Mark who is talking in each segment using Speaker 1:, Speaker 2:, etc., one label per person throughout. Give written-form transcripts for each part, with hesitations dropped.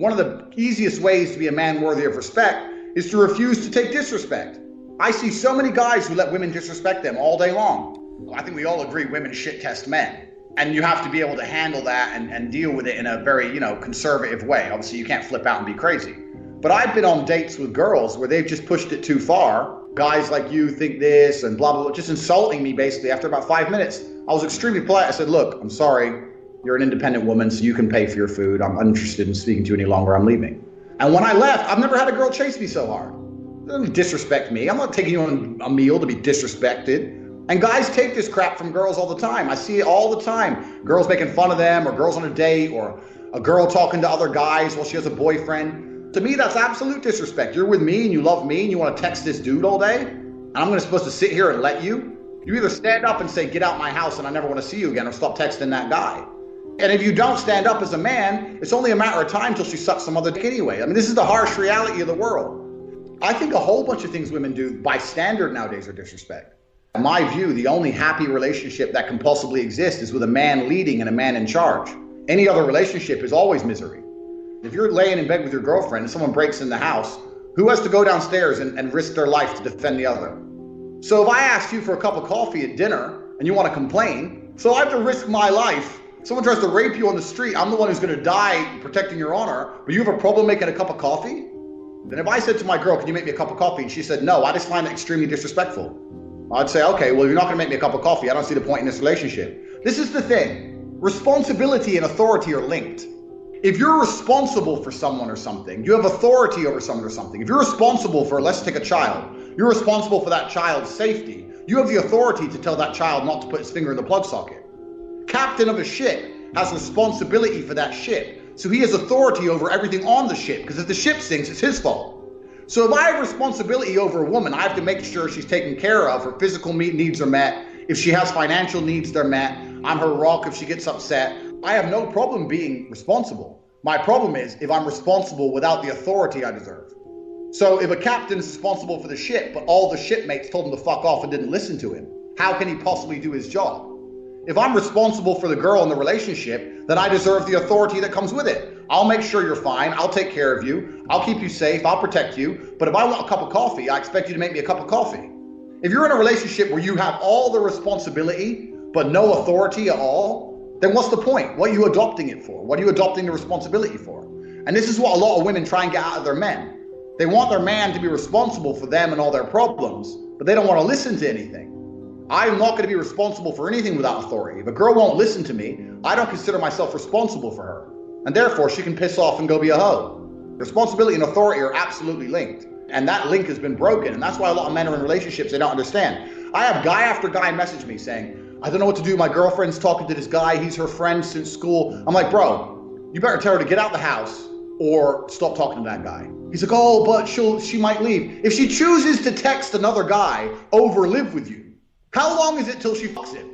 Speaker 1: One of the easiest ways to be a man worthy of respect is to refuse to take disrespect. I see so many guys who let women disrespect them all day long. I think we all agree women shit test men. And you have to be able to handle that and deal with it in a very, conservative way. Obviously, you can't flip out and be crazy. But I've been on dates with girls where they've just pushed it too far. Guys like you think this and blah, blah, blah, just insulting me basically after about 5 minutes. I was extremely polite. I said, look, I'm sorry. You're an independent woman, so you can pay for your food. I'm uninterested in speaking to you any longer. I'm leaving. And when I left, I've never had a girl chase me so hard. They don't disrespect me. I'm not taking you on a meal to be disrespected. And guys take this crap from girls all the time. I see it all the time. Girls making fun of them, or girls on a date, or a girl talking to other guys while she has a boyfriend. To me, that's absolute disrespect. You're with me and you love me and you want to text this dude all day, and I'm supposed to sit here and let you? You either stand up and say, get out my house and I never want to see you again, or stop texting that guy. And if you don't stand up as a man, it's only a matter of time till she sucks some other dick anyway. I mean, this is the harsh reality of the world. I think a whole bunch of things women do by standard nowadays are disrespect. In my view, the only happy relationship that can possibly exist is with a man leading and a man in charge. Any other relationship is always misery. If you're laying in bed with your girlfriend and someone breaks in the house, who has to go downstairs and risk their life to defend the other? So if I asked you for a cup of coffee at dinner and you want to complain, so I have to risk my life. Someone tries to rape you on the street, I'm the one who's going to die protecting your honor, but you have a problem making a cup of coffee? Then if I said to my girl, can you make me a cup of coffee? And she said no, I just find that extremely disrespectful. I'd say, okay, well, if you're not going to make me a cup of coffee, I don't see the point in this relationship. This is the thing. Responsibility and authority are linked. If you're responsible for someone or something, you have authority over someone or something. If you're responsible for, let's take a child, you're responsible for that child's safety. You have the authority to tell that child not to put his finger in the plug socket. Captain of a ship has responsibility for that ship. So he has authority over everything on the ship, because if the ship sinks, it's his fault. So if I have responsibility over a woman, I have to make sure she's taken care of, her physical needs are met. If she has financial needs, they're met. I'm her rock if she gets upset. I have no problem being responsible. My problem is if I'm responsible without the authority I deserve. So if a captain is responsible for the ship, but all the shipmates told him to fuck off and didn't listen to him, how can he possibly do his job? If I'm responsible for the girl in the relationship, then I deserve the authority that comes with it. I'll make sure you're fine. I'll take care of you. I'll keep you safe. I'll protect you. But if I want a cup of coffee, I expect you to make me a cup of coffee. If you're in a relationship where you have all the responsibility, but no authority at all, then what's the point? What are you adopting it for? What are you adopting the responsibility for? And this is what a lot of women try and get out of their men. They want their man to be responsible for them and all their problems, but they don't want to listen to anything. I'm not going to be responsible for anything without authority. If a girl won't listen to me, I don't consider myself responsible for her. And therefore, she can piss off and go be a hoe. Responsibility and authority are absolutely linked. And that link has been broken. And that's why a lot of men are in relationships they don't understand. I have guy after guy message me saying, I don't know what to do. My girlfriend's talking to this guy. He's her friend since school. I'm like, bro, you better tell her to get out the house or stop talking to that guy. He's like, oh, but she might leave. If she chooses to text another guy over live with you, how long is it till she fucks him?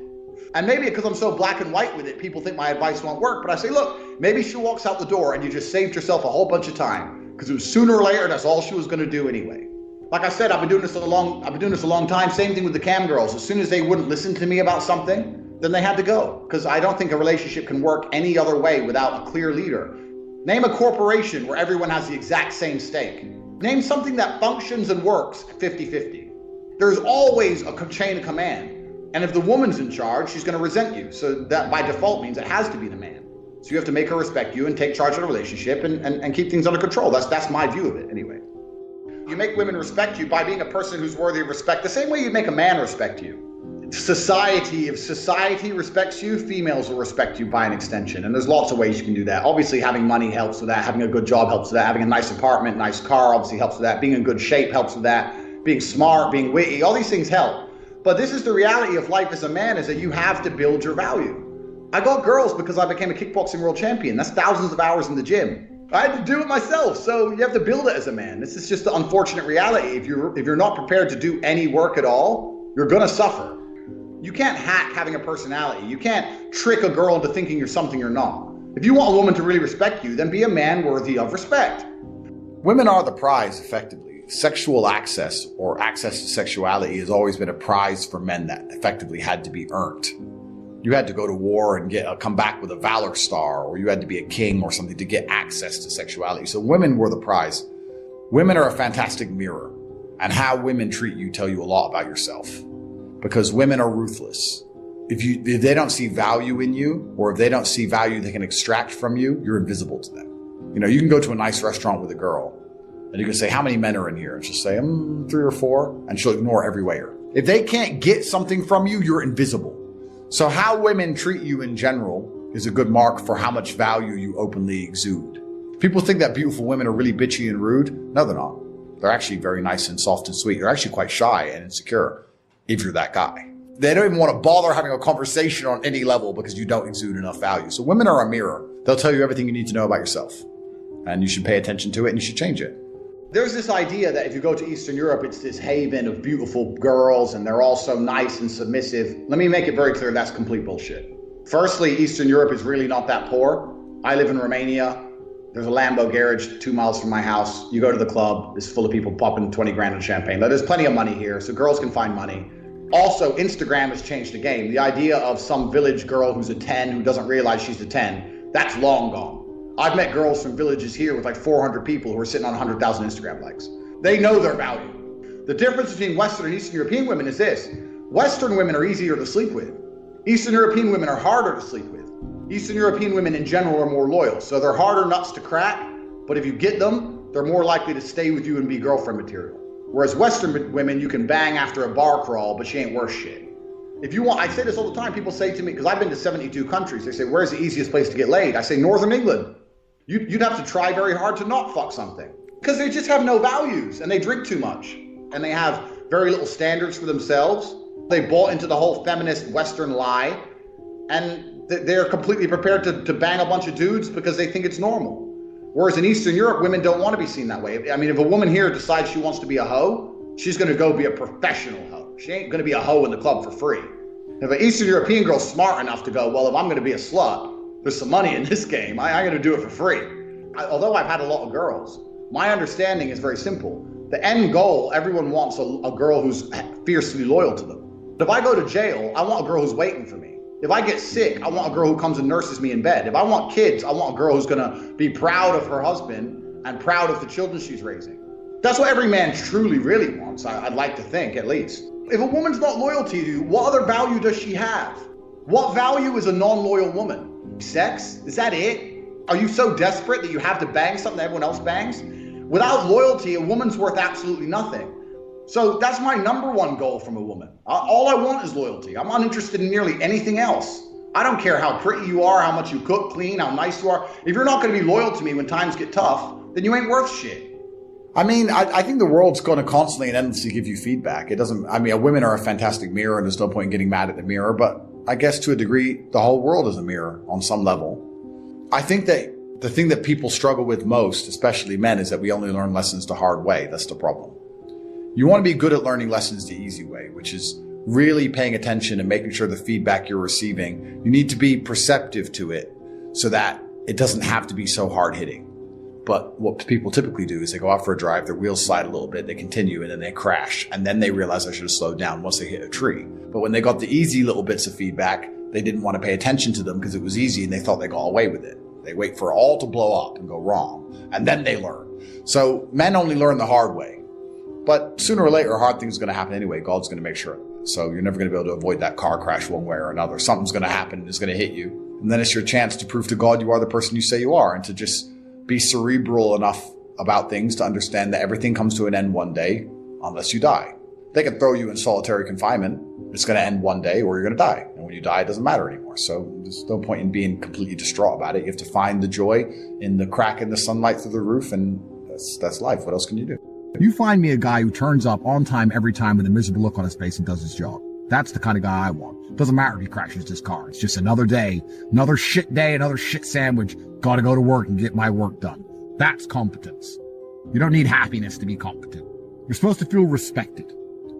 Speaker 1: And maybe because I'm so black and white with it, people think my advice won't work. But I say, look, maybe she walks out the door and you just saved yourself a whole bunch of time, because it was sooner or later, that's all she was going to do anyway. Like I said, I've been doing this a long time. Same thing with the cam girls. As soon as they wouldn't listen to me about something, then they had to go. Because I don't think a relationship can work any other way without a clear leader. Name a corporation where everyone has the exact same stake. Name something that functions and works 50-50. There's always a chain of command. And if the woman's in charge, she's going to resent you. So that by default means it has to be the man. So you have to make her respect you and take charge of the relationship and keep things under control. That's my view of it anyway. You make women respect you by being a person who's worthy of respect, the same way you make a man respect you. If society respects you, females will respect you by an extension. And there's lots of ways you can do that. Obviously, having money helps with that. Having a good job helps with that. Having a nice apartment, nice car obviously helps with that. Being in good shape helps with that. Being smart, being witty, all these things help. But this is the reality of life as a man, is that you have to build your value. I got girls because I became a kickboxing world champion. That's thousands of hours in the gym. I had to do it myself, so you have to build it as a man. This is just the unfortunate reality. If you're not prepared to do any work at all, you're gonna suffer. You can't hack having a personality. You can't trick a girl into thinking you're something you're not. If you want a woman to really respect you, then be a man worthy of respect. Women are the prize, effectively. Sexual access, or access to sexuality, has always been a prize for men that effectively had to be earned. you had to go to war and come back with a valor star, or you had to be a king or something to get access to sexuality. So women were the prize. Women are a fantastic mirror, and how women treat you tell you a lot about yourself, because women are ruthless. If they don't see value in you, or if they don't see value they can extract from you, you're invisible to them. You can go to a nice restaurant with a girl and you can say, how many men are in here? And she'll say, 3 or 4. And she'll ignore every waiter. If they can't get something from you, you're invisible. So how women treat you in general is a good mark for how much value you openly exude. People think that beautiful women are really bitchy and rude. No, they're not. They're actually very nice and soft and sweet. They're actually quite shy and insecure if you're that guy. They don't even want to bother having a conversation on any level because you don't exude enough value. So women are a mirror. They'll tell you everything you need to know about yourself. And you should pay attention to it and you should change it. There's this idea that if you go to Eastern Europe, it's this haven of beautiful girls and they're all so nice and submissive. Let me make it very clear, that's complete bullshit. Firstly, Eastern Europe is really not that poor. I live in Romania. There's a Lambo garage 2 miles from my house. You go to the club, it's full of people popping 20 grand in champagne. There's plenty of money here, so girls can find money. Also, Instagram has changed the game. The idea of some village girl who's a 10 who doesn't realize she's a 10, that's long gone. I've met girls from villages here with like 400 people who are sitting on 100,000 Instagram likes. They know their value. The difference between Western and Eastern European women is this. Western women are easier to sleep with. Eastern European women are harder to sleep with. Eastern European women in general are more loyal, so they're harder nuts to crack, but if you get them, they're more likely to stay with you and be girlfriend material. Whereas Western women, you can bang after a bar crawl, but she ain't worth shit. If you want, I say this all the time, people say to me, because I've been to 72 countries, they say, where's the easiest place to get laid? I say, Northern England. You'd have to try very hard to not fuck something. Because they just have no values, and they drink too much. And they have very little standards for themselves. They bought into the whole feminist Western lie, and they're completely prepared to bang a bunch of dudes because they think it's normal. Whereas in Eastern Europe, women don't want to be seen that way. I mean, if a woman here decides she wants to be a hoe, she's going to go be a professional hoe. She ain't going to be a hoe in the club for free. If an Eastern European girl's smart enough to go, well, if I'm going to be a slut, there's some money in this game, I'm going to do it for free. Although I've had a lot of girls, my understanding is very simple. The end goal, everyone wants a girl who's fiercely loyal to them. But if I go to jail, I want a girl who's waiting for me. If I get sick, I want a girl who comes and nurses me in bed. If I want kids, I want a girl who's going to be proud of her husband and proud of the children she's raising. That's what every man truly, really wants, I'd like to think, at least. If a woman's not loyal to you, what other value does she have? What value is a non-loyal woman? Sex? Is that it? Are you so desperate that you have to bang something that everyone else bangs? Without loyalty, a woman's worth absolutely nothing. So that's my number one goal from a woman. All I want is loyalty. I'm not interested in nearly anything else. I don't care how pretty you are, how much you cook, clean, how nice you are. If you're not going to be loyal to me when times get tough, then you ain't worth shit. I mean, I think the world's going to constantly and endlessly give you feedback. Women are a fantastic mirror and there's no point in getting mad at the mirror, but I guess to a degree, the whole world is a mirror on some level. I think that the thing that people struggle with most, especially men, is that we only learn lessons the hard way. That's the problem. You want to be good at learning lessons the easy way, which is really paying attention and making sure the feedback you're receiving, you need to be perceptive to it so that it doesn't have to be so hard-hitting. But what people typically do is they go out for a drive, their wheels slide a little bit, they continue, and then they crash. And then they realize I should have slowed down once they hit a tree. But when they got the easy little bits of feedback, they didn't want to pay attention to them because it was easy and they thought they got away with it. They wait for it all to blow up and go wrong, and then they learn. So men only learn the hard way. But sooner or later, hard things are going to happen anyway. God's going to make sure. So you're never going to be able to avoid that car crash one way or another. Something's going to happen and it's going to hit you. And then it's your chance to prove to God you are the person you say you are, and to just be cerebral enough about things to understand that everything comes to an end one day unless you die. They can throw you in solitary confinement. It's going to end one day or you're going to die. And when you die, it doesn't matter anymore. So there's no point in being completely distraught about it. You have to find the joy in the crack in the sunlight through the roof, and that's life. What else can you do?
Speaker 2: You find me a guy who turns up on time every time with a miserable look on his face and does his job. That's the kind of guy I want. Doesn't matter if he crashes his car. It's just another day, another shit sandwich. Gotta go to work and get my work done. That's competence. You don't need happiness to be competent. You're supposed to feel respected.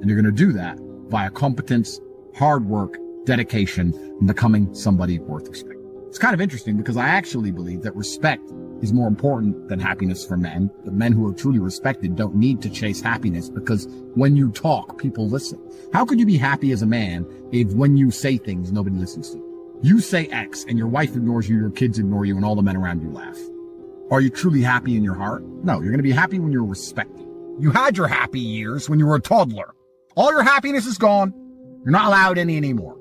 Speaker 2: And you're going to do that via competence, hard work, dedication, and becoming somebody worth respect. It's kind of interesting because I actually believe that respect is more important than happiness for men. The men who are truly respected don't need to chase happiness because when you talk, people listen. How could you be happy as a man if when you say things, nobody listens to you? You say X and your wife ignores you, your kids ignore you, and all the men around you laugh. Are you truly happy in your heart? No, you're going to be happy when you're respected. You had your happy years when you were a toddler. All your happiness is gone. You're not allowed any anymore.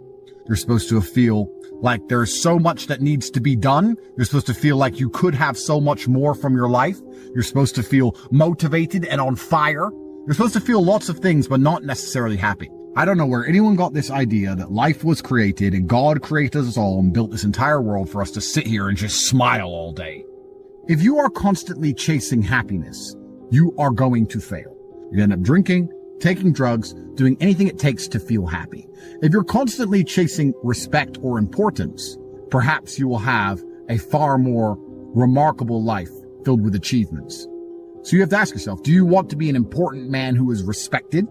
Speaker 2: You're supposed to feel like there's so much that needs to be done. You're supposed to feel like you could have so much more from your life. You're supposed to feel motivated and on fire. You're supposed to feel lots of things, but not necessarily happy. I don't know where anyone got this idea that life was created and God created us all and built this entire world for us to sit here and just smile all day. If you are constantly chasing happiness, you are going to fail. You end up drinking, taking drugs, doing anything it takes to feel happy. If you're constantly chasing respect or importance, perhaps you will have a far more remarkable life filled with achievements. So you have to ask yourself, do you want to be an important man who is respected,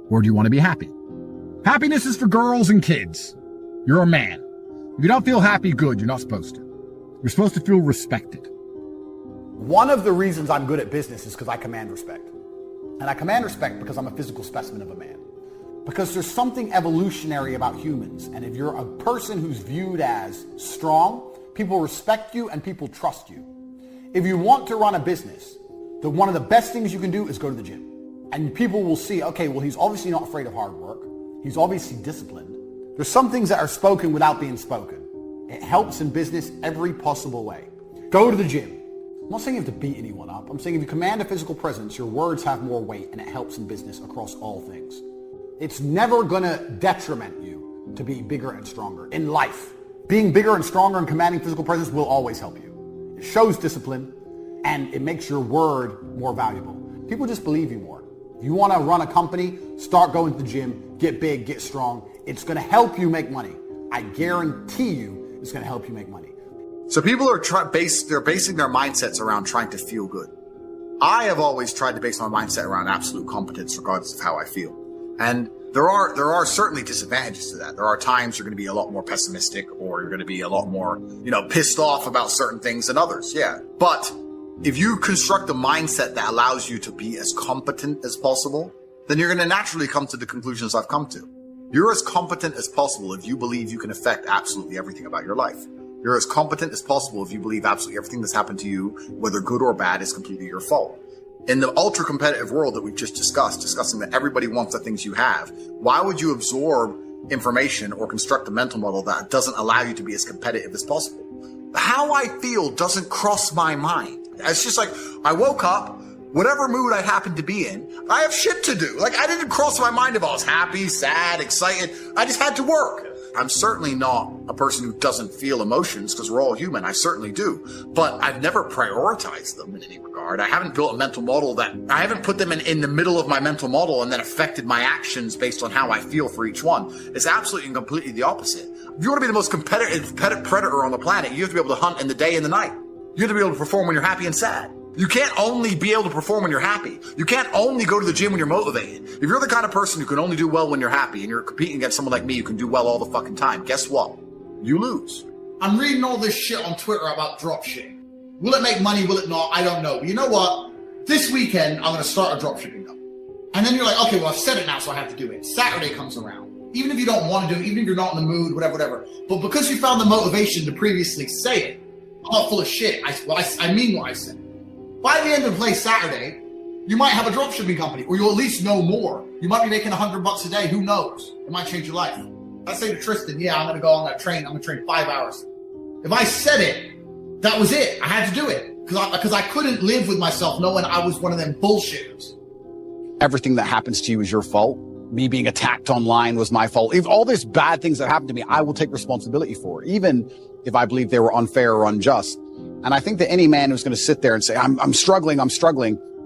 Speaker 2: or do you want to be happy? Happiness is for girls and kids. You're a man. If you don't feel happy, good, you're not supposed to. You're supposed to feel respected.
Speaker 3: One of the reasons I'm good at business is because I command respect. And I command respect because I'm a physical specimen of a man. Because there's something evolutionary about humans. And if you're a person who's viewed as strong, people respect you and people trust you. If you want to run a business, one of the best things you can do is go to the gym. And people will see, okay, well, he's obviously not afraid of hard work. He's obviously disciplined. There's some things that are spoken without being spoken. It helps in business every possible way. Go to the gym. I'm not saying you have to beat anyone up. I'm saying if you command a physical presence, your words have more weight and it helps in business across all things. It's never gonna detriment you to be bigger and stronger in life. Being bigger and stronger and commanding physical presence will always help you. It shows discipline and it makes your word more valuable. People just believe you more. If you wanna run a company, start going to the gym, get big, get strong. It's gonna help you make money. I guarantee you it's gonna help you make money.
Speaker 1: So people are they're basing their mindsets around trying to feel good. I have always tried to base my mindset around absolute competence regardless of how I feel. And there are certainly disadvantages to that. There are times you're going to be a lot more pessimistic or you're going to be a lot more, pissed off about certain things than others. Yeah. But if you construct a mindset that allows you to be as competent as possible, then you're going to naturally come to the conclusions I've come to. You're as competent as possible if you believe you can affect absolutely everything about your life. You're as competent as possible if you believe absolutely everything that's happened to you, whether good or bad, is completely your fault. In the ultra competitive world that we've just discussing that everybody wants the things you have, why would you absorb information or construct a mental model that doesn't allow you to be as competitive as possible? How I feel doesn't cross my mind. It's just like, I woke up, whatever mood I happen to be in, I have shit to do. Like, I didn't cross my mind if I was happy, sad, excited. I just had to work. I'm certainly not a person who doesn't feel emotions because we're all human. I certainly do. But I've never prioritized them in any regard. I haven't built a mental model I haven't put them in the middle of my mental model and then affected my actions based on how I feel for each one. It's absolutely and completely the opposite. If you want to be the most competitive predator on the planet, you have to be able to hunt in the day and the night. You have to be able to perform when you're happy and sad. You can't only be able to perform when you're happy. You can't only go to the gym when you're motivated. If you're the kind of person who can only do well when you're happy and you're competing against someone like me who can do well all the fucking time, guess what? You lose.
Speaker 4: I'm reading all this shit on Twitter about dropshipping. Will it make money? Will it not? I don't know. But you know what? This weekend, I'm going to start a dropshipping company. And then you're like, okay, well, I've said it now, so I have to do it. Saturday comes around. Even if you don't want to do it, even if you're not in the mood, whatever. But because you found the motivation to previously say it, I'm not full of shit. I mean what I said. By the end of play Saturday, you might have a dropshipping company, or you'll at least know more. You might be making $100 a day. Who knows? It might change your life. I say to Tristan, yeah, I'm going to train 5 hours. If I said it, that was it. I had to do it because I couldn't live with myself knowing I was one of them bullshitters.
Speaker 3: Everything that happens to you is your fault. Me being attacked online was my fault. If all these bad things that happened to me, I will take responsibility for, even if I believe they were unfair or unjust. And I think that any man who's going to sit there and say, I'm struggling,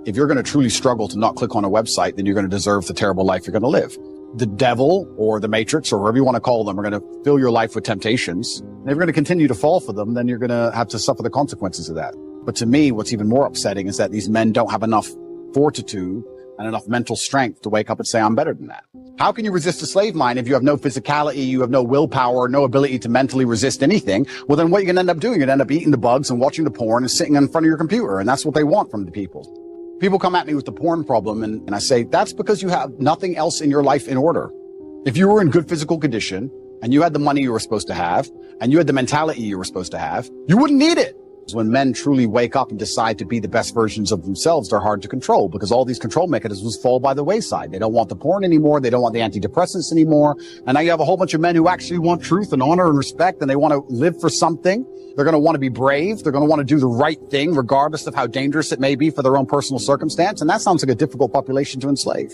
Speaker 3: if you're going to truly struggle to not click on a website, then you're going to deserve the terrible life you're going to live. The devil or the matrix or whatever you want to call them are going to fill your life with temptations. And if you're going to continue to fall for them, then you're going to have to suffer the consequences of that. But to me, what's even more upsetting is that these men don't have enough fortitude and enough mental strength to wake up and say, I'm better than that. How can you resist a slave mind if you have no physicality, you have no willpower, no ability to mentally resist anything? Well, then what you're going to end up doing, you're going to end up eating the bugs and watching the porn and sitting in front of your computer. And that's what they want from the people. People come at me with the porn problem and I say, that's because you have nothing else in your life in order. If you were in good physical condition and you had the money you were supposed to have, and you had the mentality you were supposed to have, you wouldn't need it. When men truly wake up and decide to be the best versions of themselves, they're hard to control because all these control mechanisms fall by the wayside. They don't want the porn anymore. They don't want the antidepressants anymore. And now you have a whole bunch of men who actually want truth and honor and respect, and they want to live for something. They're going to want to be brave. They're going to want to do the right thing, regardless of how dangerous it may be for their own personal circumstance. And that sounds like a difficult population to enslave.